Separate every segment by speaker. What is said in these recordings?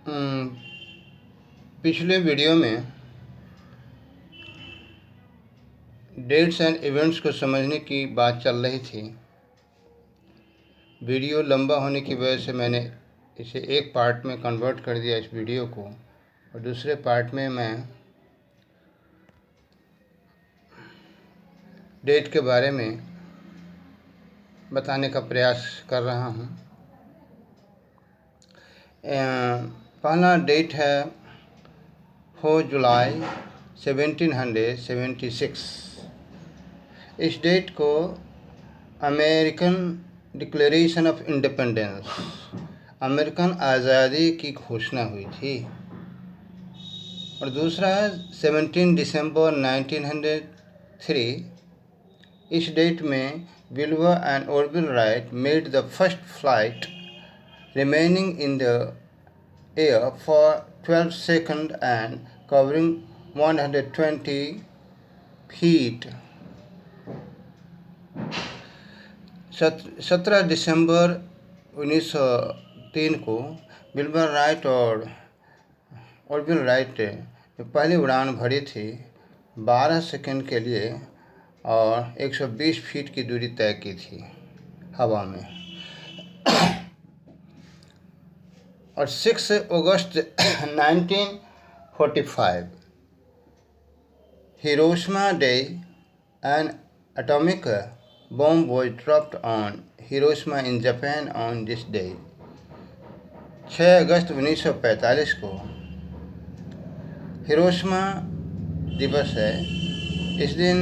Speaker 1: हम्म, पिछले वीडियो में dates and events को समझने की बात चल रही थी। वीडियो लंबा होने की वजह से मैंने इसे एक पार्ट में कन्वर्ट कर दिया इस वीडियो को, और दूसरे पार्ट में मैं डेट के बारे में बताने का प्रयास कर रहा हूँ। पहला डेट है 4 जुलाई 1776। इस डेट को American declaration of independence, American आज़ादी की घोषणा हुई थी। और दूसरा 17 दिसंबर 1903। इस डेट में विल्वर and ऑर्बिल right made the first flight remaining in the air for 12 seconds and covering 120 feet. 17 दिसंबर 1903 को विल्बर राइट और ऑर्बिल राइट ने पहली उड़ान भरी थी 12 सेकंड के लिए और 120 फीट की दूरी तय की थी हवा में। और 6 अगस्त 1945 Hiroshima day, an atomic bomb was dropped on Hiroshima in Japan on this day. 6 अगस्त 1945 को हिरोशिमा दिवस है। इस दिन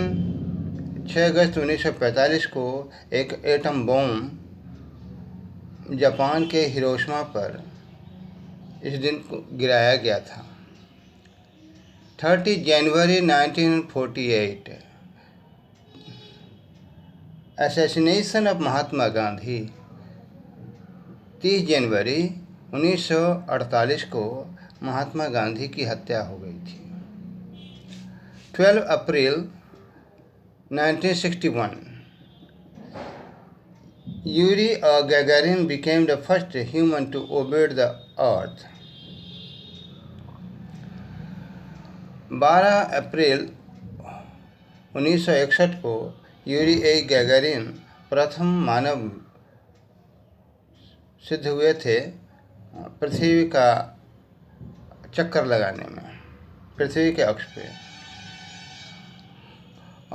Speaker 1: 6 अगस्त 1945 को एक एटम बम जापान के हिरोशिमा पर इस दिन को गिराया गया था। 30 जनवरी 1948 असैसिनेशन ऑफ महात्मा गांधी। 30 जनवरी 1948 को महात्मा गांधी की हत्या हो गई थी। 12 April 1961 Yuri Gagarin became the first human to orbit the earth. 12 April 1961 को यूरी गैगारिन प्रथम मानव सिद्ध हुए थे पृथ्वी का चक्कर लगाने में, पृथ्वी के अक्ष पे।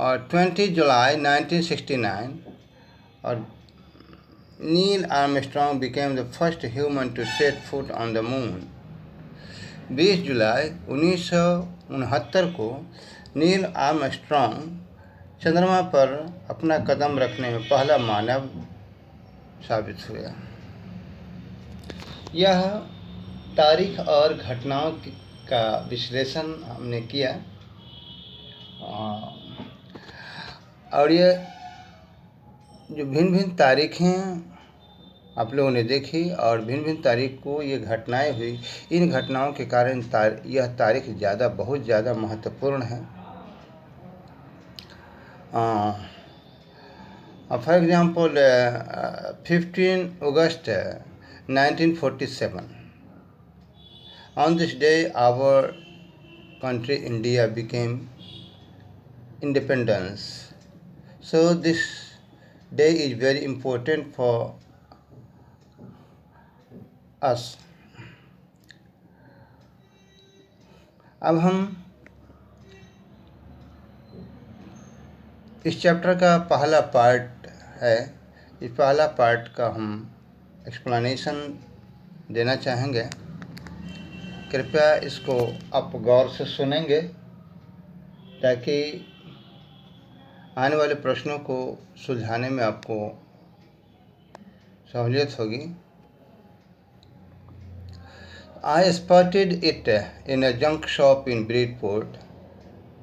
Speaker 1: और 20 जुलाई 1969 और Neil Armstrong became the first human to set foot on the moon. 20 जुलाई 1969 को नील आर्मस्ट्रॉन्ग चंद्रमा पर अपना कदम रखने में पहला मानव साबित हुआ। यह तारीख और घटनाओं का विश्लेषण हमने किया, और ये जो भिन्न भिन्न तारीखें आप लोगों ने देखी और भिन्न भिन्न तारीख को ये घटनाएं हुई, इन घटनाओं के कारण यह तारीख बहुत ज़्यादा महत्वपूर्ण है। For example 15 August 1947, on this day our country India became independence. So this day is very important for us. अब हम इस चैप्टर का पहला पार्ट है, इस पहला पार्ट का हम एक्सप्लेनेशन देना चाहेंगे। कृपया इसको आप गौर से सुनेंगे ताकि आने वाले प्रश्नों को सुलझाने में आपको सहूलियत होगी। I spotted it in a junk shop in Bridport,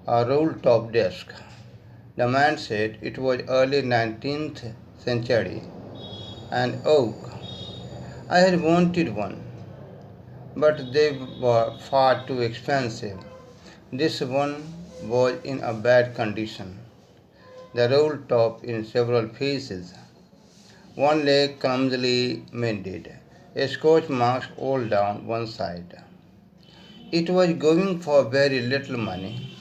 Speaker 1: a roll-top desk. The man said it was early 19th century and oak. I had wanted one, but they were far too expensive. This one was in a bad condition, the roll-top in several pieces, one leg clumsily mended, scotch marks all down one side. It was going for very little money.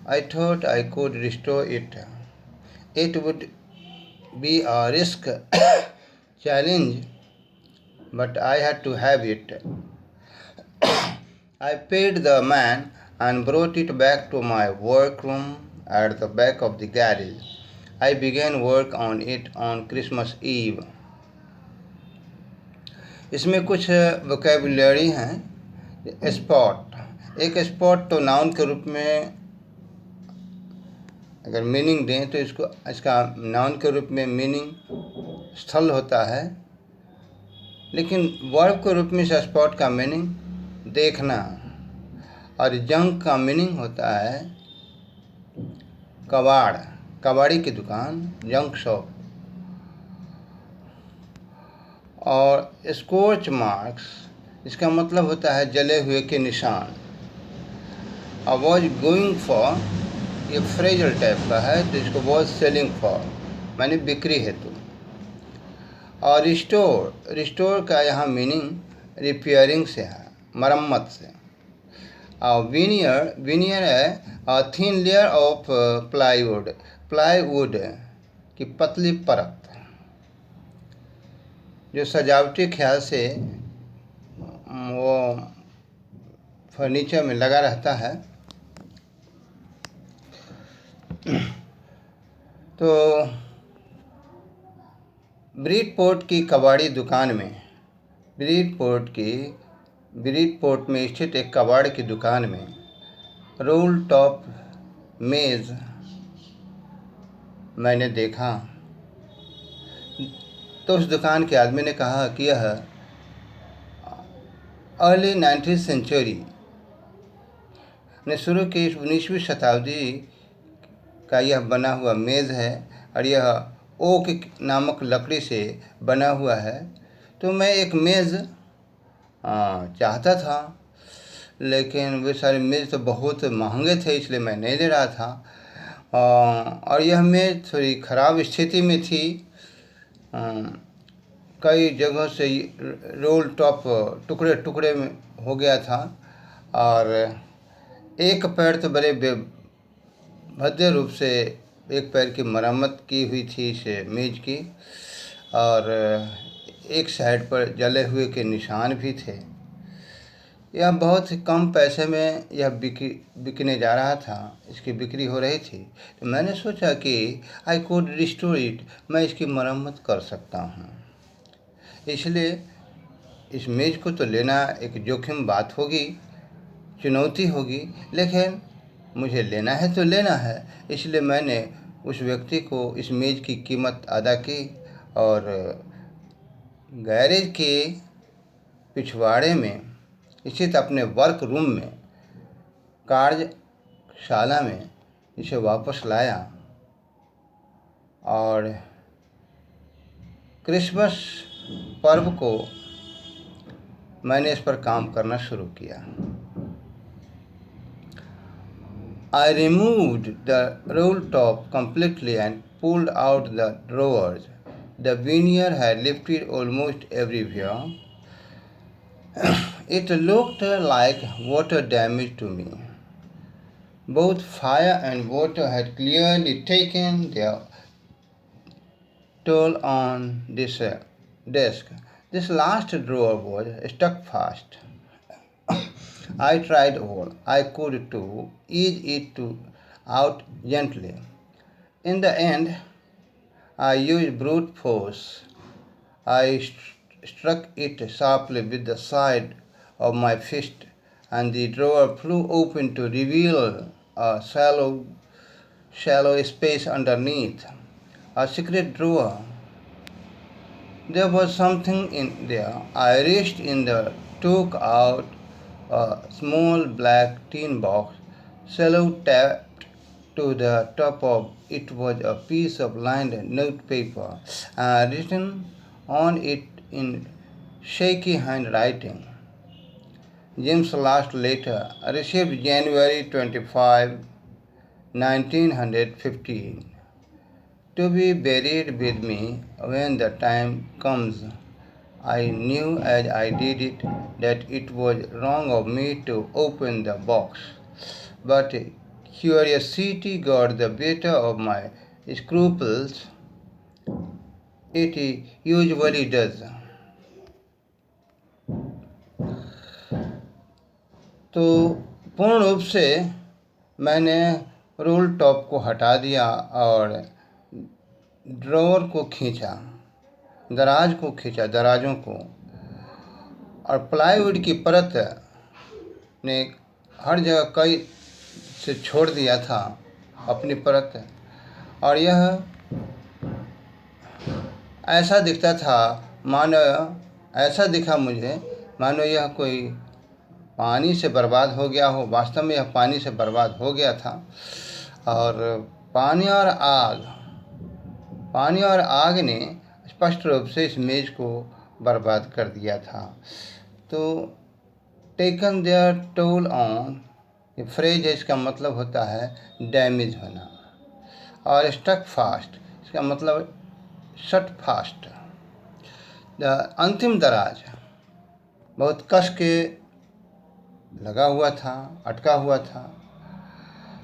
Speaker 1: I thought I could restore it. It would be a risk challenge, but I had to have it. I paid the man and brought it back to my workroom at the back of the garage. I began work on it on Christmas Eve. इसमें कुछ vocabulary हैं. Spot, एक spot तो noun के रूप में अगर meaning दें तो इसका नाउन के रूप में मीनिंग स्थल होता है, लेकिन वर्ब के रूप में इस स्पॉट का मीनिंग देखना, और जंक का मीनिंग होता है कबाड़, कबाड़ी की दुकान, जंक शॉप. और स्कॉच मार्क्स इसका मतलब होता है जले हुए के निशान. अब वॉज गोइंग फॉर ये फ्रेजल टाइप का है, तो इसको वॉज सेलिंग फॉर माने बिक्री हेतु. और रिस्टोर का यहाँ मीनिंग रिपेयरिंग से है, मरम्मत से. और विनियर है थिन लेयर ऑफ प्लाईवुड की पतली परत जो सजावटी ख्याल से वो फर्नीचर में लगा रहता है. तो ब्रीडपोर्ट की कबाड़ी दुकान में, ब्रीडपोर्ट में स्थित एक कबाड़ की दुकान में रोल टॉप मेज़ मैंने देखा. तो उस दुकान के आदमी ने कहा कि यह अर्ली 19th सेंचुरी ने शुरू की 19वीं शताब्दी का यह बना हुआ मेज़ है, और यह ओक नामक लकड़ी से बना हुआ है. तो मैं एक मेज़ चाहता था, लेकिन वे सारे मेज़ तो बहुत महंगे थे, इसलिए मैं नहीं ले रहा था. और यह मेज़ थोड़ी ख़राब स्थिति में थी. कई जगह से रोल टॉप टुकड़े टुकड़े में हो गया था, और एक पैर तो बड़े भद्र रूप से एक पैर की मरम्मत की हुई थी इस मेज़ की, और एक साइड पर जले हुए के निशान भी थे. यह बहुत ही कम पैसे में यह बिकने जा रहा था, इसकी बिक्री हो रही थी. तो मैंने सोचा कि आई कुड रिस्टोर इट, मैं इसकी मरम्मत कर सकता हूँ. इसलिए इस मेज़ को तो लेना एक जोखिम बात होगी, चुनौती होगी, लेकिन मुझे लेना है तो लेना है. इसलिए मैंने उस व्यक्ति को इस मेज़ की कीमत अदा की, और गैरेज के पिछवाड़े में स्थित अपने वर्क रूम में, कार्यशाला में इसे वापस लाया, और क्रिसमस पर्व को मैंने इस पर काम करना शुरू किया. I removed the roll top completely and pulled out the drawers. The veneer had lifted almost everywhere. It looked like water damage to me. Both fire and water had clearly taken their toll on this desk. This last drawer was stuck fast. I tried all I could to ease it out gently. In the end, I used brute force. I struck it sharply with the side of my fist, and the drawer flew open to reveal a shallow space underneath. A secret drawer. There was something in there. I reached in there, took out a small black tin box, cello-taped to the top of it was a piece of lined notepaper, written on it in shaky handwriting. Jim's last letter, received January 25, 1915. To be buried with me when the time comes. I knew as I did it that it was wrong of me to open the box, but curiosity got the better of my scruples. It usually does. तो पूर्ण रूप से मैंने role top को हटा दिया और drawer को खींचा, दराज को खींचा, दराजों को, और प्लाईवुड की परत ने हर जगह कई से छोड़ दिया था अपनी परत, और यह ऐसा दिखता था मानो, ऐसा दिखा मुझे मानो यह कोई पानी से बर्बाद हो गया हो। वास्तव में यह पानी से बर्बाद हो गया था, और पानी और आग ने स्पष्ट रूप से इस मेज़ को बर्बाद कर दिया था। तो टेकन देयर टोल ऑन, ये फ्रेज है, इसका मतलब होता है डैमेज होना, और स्टक फास्ट इसका मतलब शट फास्ट। अंतिम दराज बहुत कस के लगा हुआ था, अटका हुआ था।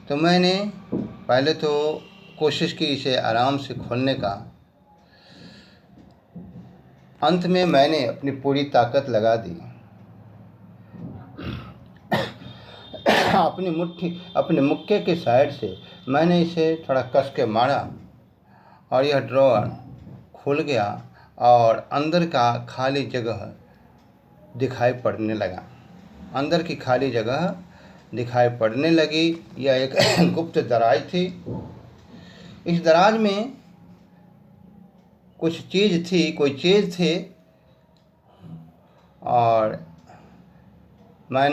Speaker 1: तो मैंने पहले तो कोशिश की इसे आराम से खोलने का। अंत में मैंने अपनी पूरी ताकत लगा दी। अपने मुक्के के साइड से मैंने इसे थोड़ा कस के मारा, और यह ड्रॉअर खुल गया और अंदर का खाली जगह दिखाई पड़ने लगा। अंदर की खाली जगह दिखाई पड़ने लगी। यह एक गुप्त दराज थी। इस दराज में कुछ चीज़ थी, कोई चीज़ थी, और मैं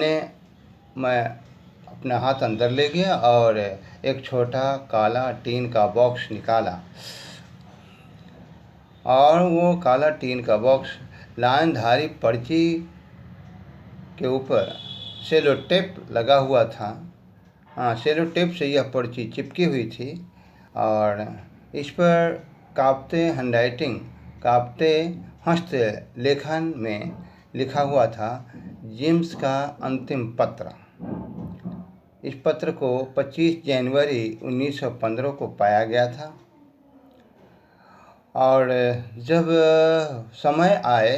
Speaker 1: अपना हाथ अंदर ले गया और एक छोटा काला टीन का बॉक्स निकाला, और वो काला टीन का बॉक्स लाइनधारी पर्ची के ऊपर सेलो टेप लगा हुआ था। हाँ, सेलो टेप से यह पर्ची चिपकी हुई थी, और इस पर कांपते हस्त लेखन में लिखा हुआ था जेम्स का अंतिम पत्र। इस पत्र को 25 जनवरी 1915 को पाया गया था, और जब समय आए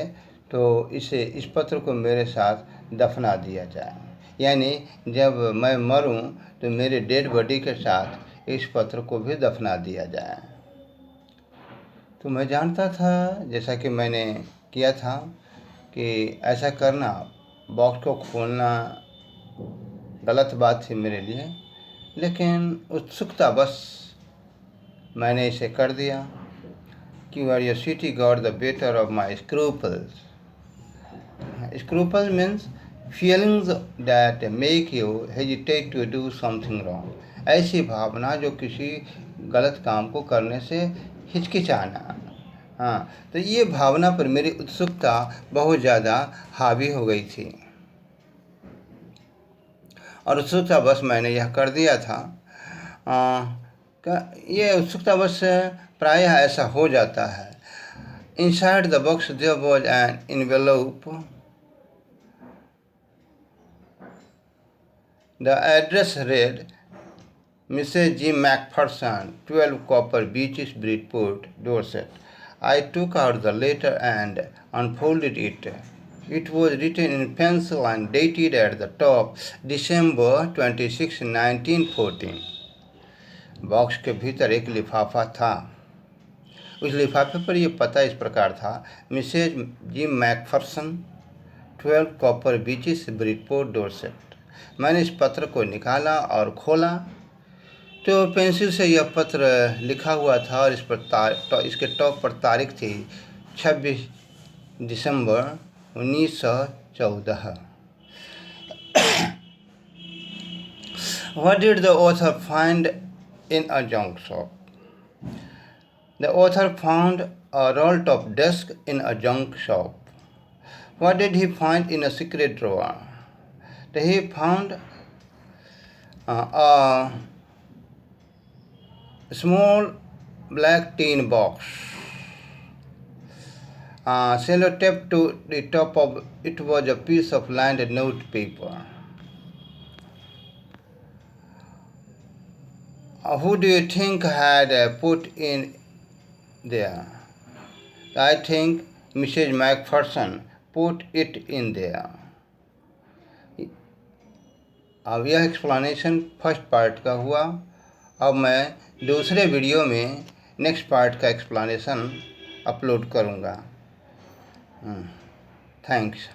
Speaker 1: तो इस पत्र को मेरे साथ दफना दिया जाए, यानी जब मैं मरूं तो मेरे डेड बॉडी के साथ इस पत्र को भी दफना दिया जाए। तो मैं जानता था, जैसा कि मैंने किया था, कि ऐसा करना, बॉक्स को खोलना गलत बात थी मेरे लिए, लेकिन उत्सुकता बस मैंने इसे कर दिया। Curiosity got the better of my scruples. Scruples means feelings that make you hesitate to do something wrong. ऐसी भावना जो किसी गलत काम को करने से हिचकिचाना। हाँ, तो ये भावना पर मेरी उत्सुकता बहुत ज़्यादा हावी हो गई थी, और उत्सुकता बस मैंने यह कर दिया था। ये उत्सुकता बस प्रायः ऐसा हो जाता है। Inside the box there was an envelope. The address read, Mrs. G. Macpherson, 12 Copper Beaches, Bridport, Dorset. I took out the letter and unfolded it. It was written in pencil and dated at the top, December 26, 1914. Box के भीतर एक लिफाफा था। उस लिफाफे पर यह पता इस प्रकार था, Mrs G McPherson, 12 Copper Beeches, Bridport, Dorset. मैंने इस पत्र को निकाला और खोला तो पेंसिल से यह पत्र लिखा हुआ था, और इस पर इसके टॉप पर तारीख थी 26 दिसंबर 1914। What did the author find in a junk shop? The author found a roll-top desk in a junk shop. What did he find in a secret drawer? He found a small black tin box. Sellotape to the top of it was a piece of lined note paper. Who do you think had put in there? I think Mrs. Macpherson put it in there. अब यह explanation first part का हुआ। अब मैं दूसरे video में next part का explanation upload करूँगा। थैंक्स।